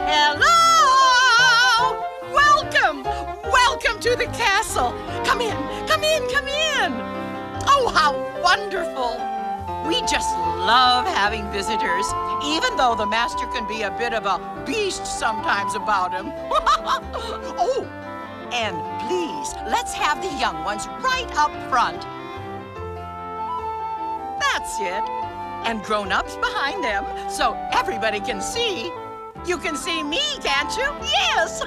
Hello! Welcome! Welcome to the castle. Come in, come in, come in. Oh, how wonderful. We just love having visitors, even though the master can be a bit of a beast sometimes about him. Oh, and please, let's have the young ones right up front. That's it. And grown-ups behind them, so everybody can see. You can see me, can't you? Yes!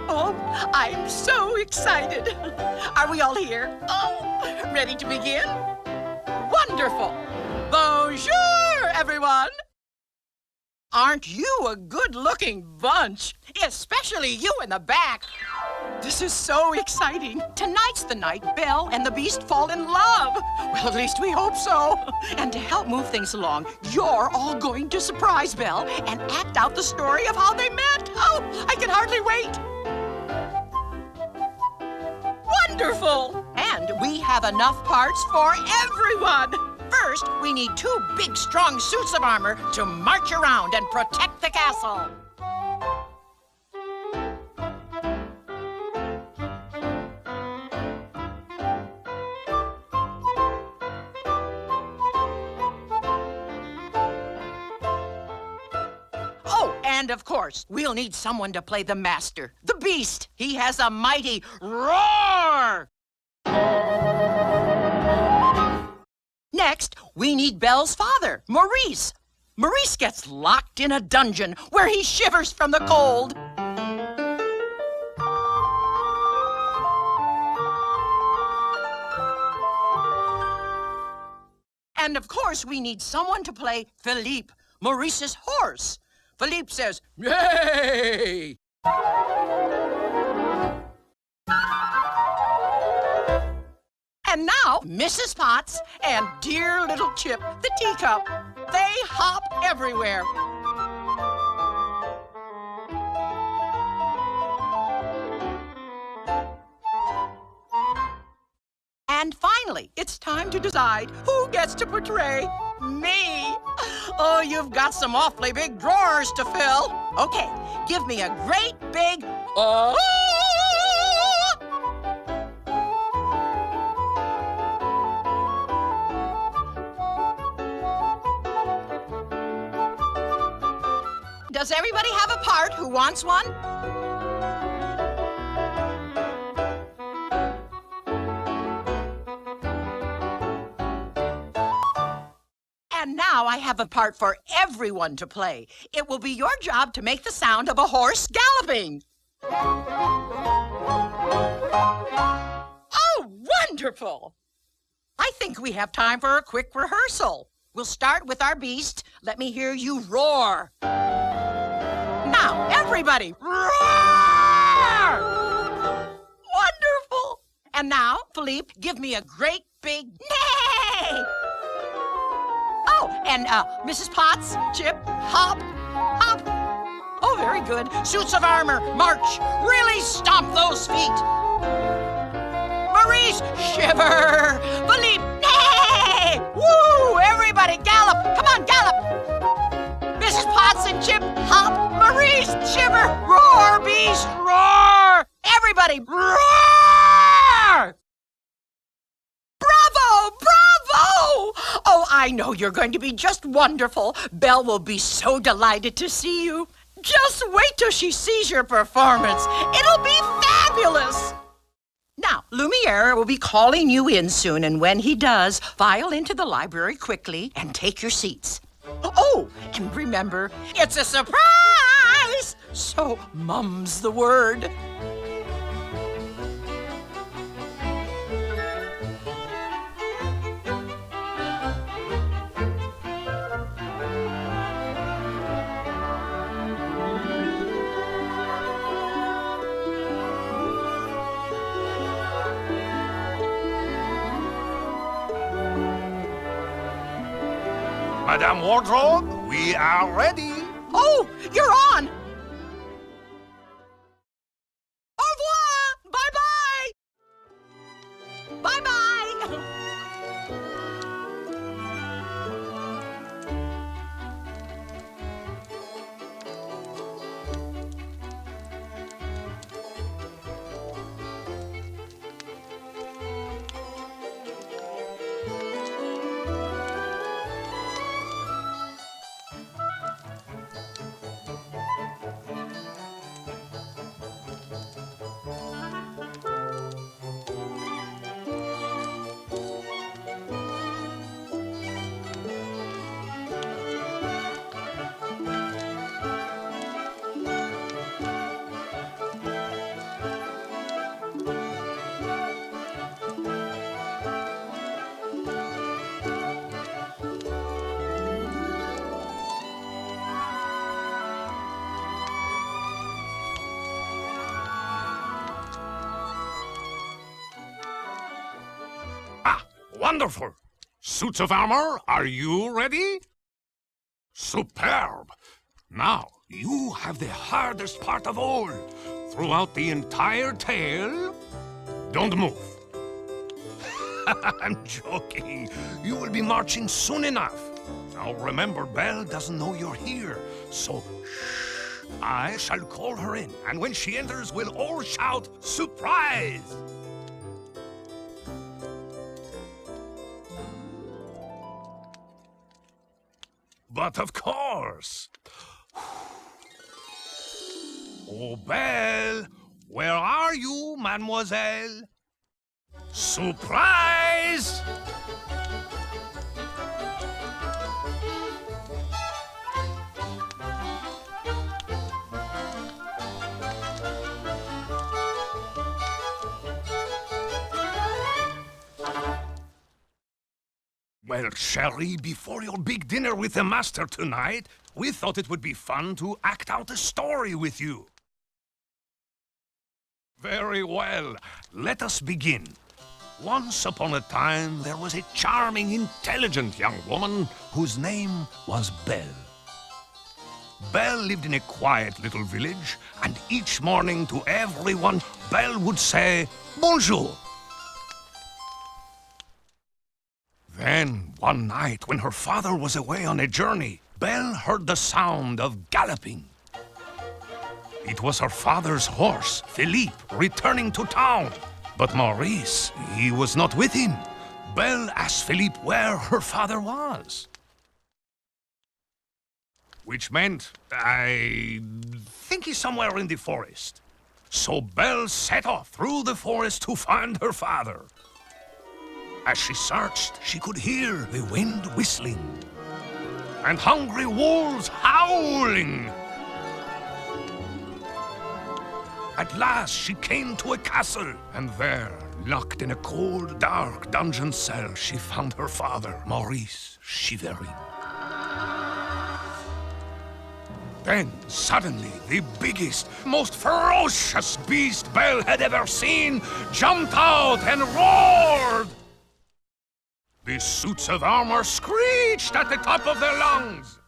Oh, I'm so excited. Are we all here? Oh, ready to begin? Wonderful. Bonjour, everyone. Aren't you a good-looking bunch? Especially you in the back. This is so exciting. Tonight's the night Belle and the Beast fall in love. Well, at least we hope so. And to help move things along, you're all going to surprise Belle and act out the story of how they met. Oh, I can hardly wait. Wonderful! And we have enough parts for everyone. First, we need 2 big, strong suits of armor to march around and protect the castle. And of course, we'll need someone to play the master, the Beast. He has a mighty roar! Next, we need Belle's father, Maurice. Maurice gets locked in a dungeon where he shivers from the cold. And of course, we need someone to play Philippe, Maurice's horse. Philippe says, "Yay!" And now, Mrs. Potts and dear little Chip, the teacup, they hop everywhere. And finally, it's time to decide who gets to portray me. Oh, you've got some awfully big drawers to fill. Okay, give me a great big oh. Does everybody have a part who wants one? And now I have a part for everyone to play. It will be your job to make the sound of a horse galloping. Oh, wonderful! I think we have time for a quick rehearsal. We'll start with our Beast. Let me hear you roar. Now, everybody, roar! Wonderful! And now, Philippe, give me a great big neigh! Oh, and Mrs. Potts, Chip, hop, hop. Oh, very good. Suits of armor, march. Really stomp those feet. Maurice, shiver. Philippe, neigh! Woo! Everybody gallop. Come on, gallop. Mrs. Potts and Chip, hop. Maurice, shiver. Roar, Beast, roar. Everybody, roar! Bravo! Bravo! Oh, I know you're going to be just wonderful. Belle will be so delighted to see you. Just wait till she sees your performance. It'll be fabulous. Now, Lumiere will be calling you in soon, and when he does, file into the library quickly and take your seats. Oh, and remember, it's a surprise! So mum's the word. Madame Wardrobe, we are ready. Oh, you're on! Au revoir! Bye-bye! Bye-bye! Wonderful. Suits of armor, are you ready? Superb. Now, you have the hardest part of all. Throughout the entire tale, don't move. I'm joking. You will be marching soon enough. Now remember, Belle doesn't know you're here, so shh. I shall call her in, and when she enters, we'll all shout, "Surprise!" But of course. Oh, Belle, where are you, mademoiselle? Surprise! Well, Sherry, before your big dinner with the master tonight, we thought it would be fun to act out a story with you. Very well. Let us begin. Once upon a time, there was a charming, intelligent young woman whose name was Belle. Belle lived in a quiet little village, and each morning to everyone, Belle would say, "Bonjour." Then, one night, when her father was away on a journey, Belle heard the sound of galloping. It was her father's horse, Philippe, returning to town. But Maurice, he was not with him. Belle asked Philippe where her father was. Which meant, I think he's somewhere in the forest. So Belle set off through the forest to find her father. As she searched, she could hear the wind whistling and hungry wolves howling. At last, she came to a castle, and there, locked in a cold, dark dungeon cell, she found her father, Maurice, shivering. Then, suddenly, the biggest, most ferocious beast Belle had ever seen jumped out and roared. The suits of armor screeched at the top of their lungs.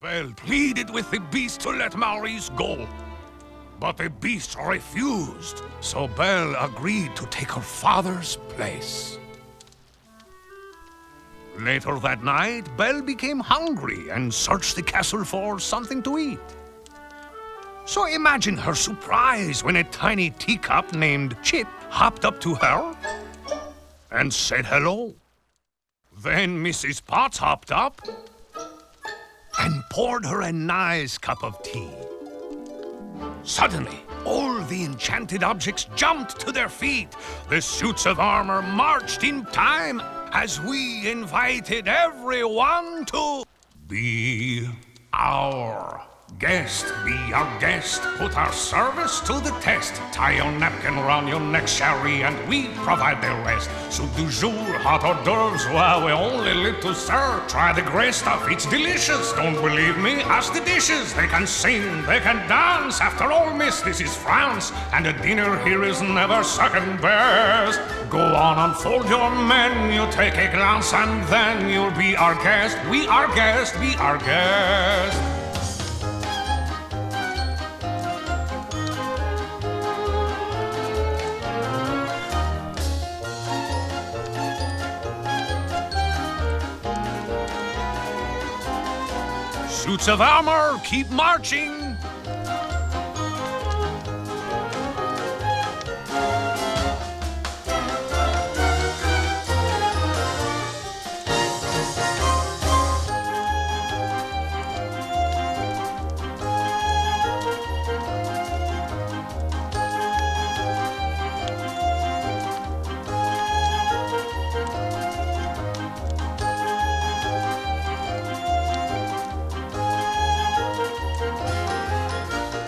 Belle pleaded with the beast to let Maurice go. But the beast refused, so Belle agreed to take her father's place. Later that night, Belle became hungry and searched the castle for something to eat. So imagine her surprise when a tiny teacup named Chip hopped up to her and said hello. Then Mrs. Potts hopped up and poured her a nice cup of tea. Suddenly, all the enchanted objects jumped to their feet. The suits of armor marched in time as we invited everyone to be our guest. Be our guest. Put our service to the test. Tie your napkin around your neck, Sherry, and we provide the rest. Soup du jour, hot hors d'oeuvres, well, we only live to serve. Try the gray stuff, it's delicious. Don't believe me? Ask the dishes. They can sing, they can dance. After all, miss, this is France, and a dinner here is never second best. Go on, unfold your menu, take a glance, and then you'll be our guest. Be our guest, be our guest. Suits of armor, keep marching!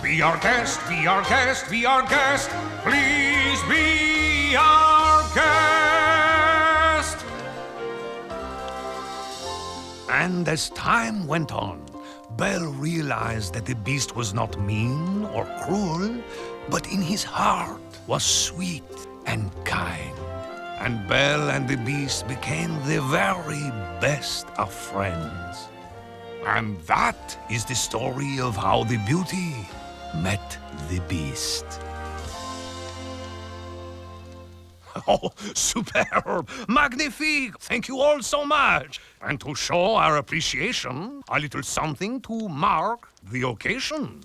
Be our guest, be our guest, be our guest. Please be our guest. And as time went on, Belle realized that the beast was not mean or cruel, but in his heart was sweet and kind. and Belle and the Beast became the very best of friends. And that is the story of how the Beauty met the Beast. Oh, superb! Magnifique! Thank you all so much! And to show our appreciation, a little something to mark the occasion.